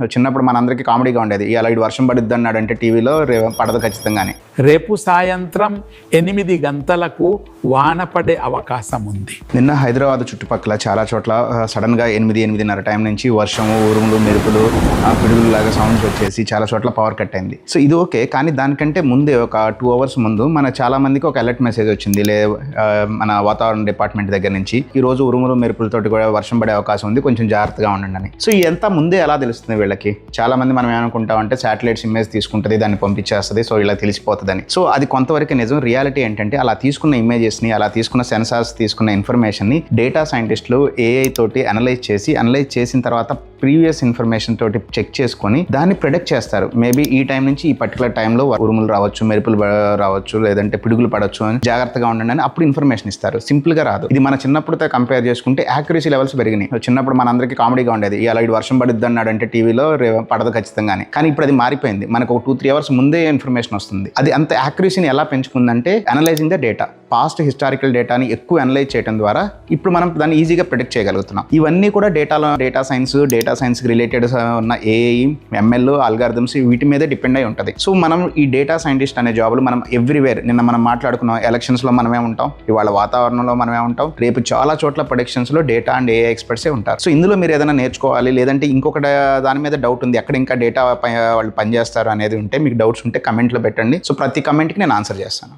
చిన్నప్పుడు మనందరికీ కామెడీగా ఉండేది. ఇలా ఇటు వర్షం పడుద్ది అన్నాడంటే టీవీలో పడదు ఖచ్చితంగానే. రేపు సాయంత్రం 8 గంటలకు వాన పడే అవకాశం ఉంది. నిన్న హైదరాబాద్ చుట్టుపక్కల చాలా చోట్ల సడన్గా 8-8:30 టైం నుంచి వర్షము, ఉరుములు, మెరుపులు, పిడుగులు లాగా సౌండ్స్ వచ్చేసి చాలా చోట్ల పవర్ కట్ అయింది. సో ఇది ఓకే, కానీ దానికంటే ముందే ఒక 2 hours ముందు మన చాలా మందికి ఒక అలర్ట్ మెసేజ్ వచ్చింది మన వాతావరణ డిపార్ట్మెంట్ దగ్గర నుంచి, ఈ రోజు ఉరుములు మెరుపులతోటి కూడా వర్షం పడే అవకాశం ఉంది, కొంచెం జాగ్రత్తగా ఉండండి అని. సో ఎంత ముందే ఎలా తెలుస్తుంది వీళ్ళకి? చాలా మంది మనం ఏమనుకుంటామంటే శాటిలైట్స్ ఇమేజ్ తీసుకుంటుంది, దాన్ని పంపించేస్తుంది, సో ఇలా తెలిసిపోతుందని. సో అది కొంతవరకు నిజం. రియాలిటీ ఏంటంటే అలా తీసుకున్న ఇమేజెస్ని, అలా తీసుకున్న సెన్సార్స్, తీసుకున్న ఇన్ఫర్మేషన్ని డేటా సైంటిస్టులు AI తోటి అనలైజ్ చేసిన తర్వాత ప్రీవియస్ ఇన్ఫర్మేషన్ తోటి చెక్ చేసుకొని దాన్ని ప్రెడిక్ట్ చేస్తారు. మేబీ ఈ టైం నుంచి ఈ పర్టికులర్ టైంలో ఉరుములు రావచ్చు, మెరుపులు రావచ్చు, లేదంటే పిడుగులు పడవచ్చు అని జాగ్రత్తగా ఉండండి అని అప్పుడు ఇన్ఫర్మేషన్ ఇస్తారు. సింపుల్ గా రాదు. ఇది మన చిన్నప్పుడుతో కంపేర్ చేసుకుంటే యాక్యురసీ లెవెల్స్ పెరిగినాయి. చిన్నప్పుడు మనందరికీ కామెడీగా ఉండేది. ఇలా ఇటు వర్షం పడుద్ది అన్నాడంటే టీవీలో పడదు ఖచ్చితంగానే. కానీ ఇప్పుడు అది మారిపోయింది. మనకు ఒక 2-3 hours ముందే ఇన్ఫర్మేషన్ వస్తుంది. అది అంత యాక్యురసీని ఎలా పెంచుకుందంటే analysing the data, past historical డేటాని ఎక్కువ అనలైజ్ చేయడం ద్వారా ఇప్పుడు మనం దాన్ని ఈజీగా ప్రిడిక్ట్ చేయగలుగుతున్నాం. ఇవన్నీ కూడా డేటా సైన్స్ రిలేటెడ్ ఉన్న AI, ML, ఆల్గారిథమ్స్ వీటి మీదే డిపెండ్ అయి ఉంటుంది. సో మనం ఈ డేటా సైంటిస్ట్ అనే జాబ్లు మనం ఎవ్రీవేర్, నిన్న మనం మాట్లాడుకున్నాం ఎలక్షన్స్ లో మనమే ఉంటాం, ఇవాళ వాతావరణంలో మనమే ఉంటాం, రేపు చాలా చోట్ల ప్రొడిక్షన్స్ లో డేటా అండ్ AI ఎక్స్పర్ట్సే ఉంటారు. సో ఇందులో మీరు ఏదైనా నేర్చుకోవాలి, లేదంటే ఇంకొక దాని మీద డౌట్ ఉంది, ఎక్కడ ఇంకా డేటా వాళ్ళు పనిచేస్తారు అనేది ఉంటే, మీకు డౌట్స్ ఉంటే కమెంట్లో పెట్టండి. సో ప్రతి కమెంట్కి నేను ఆన్సర్ చేస్తాను.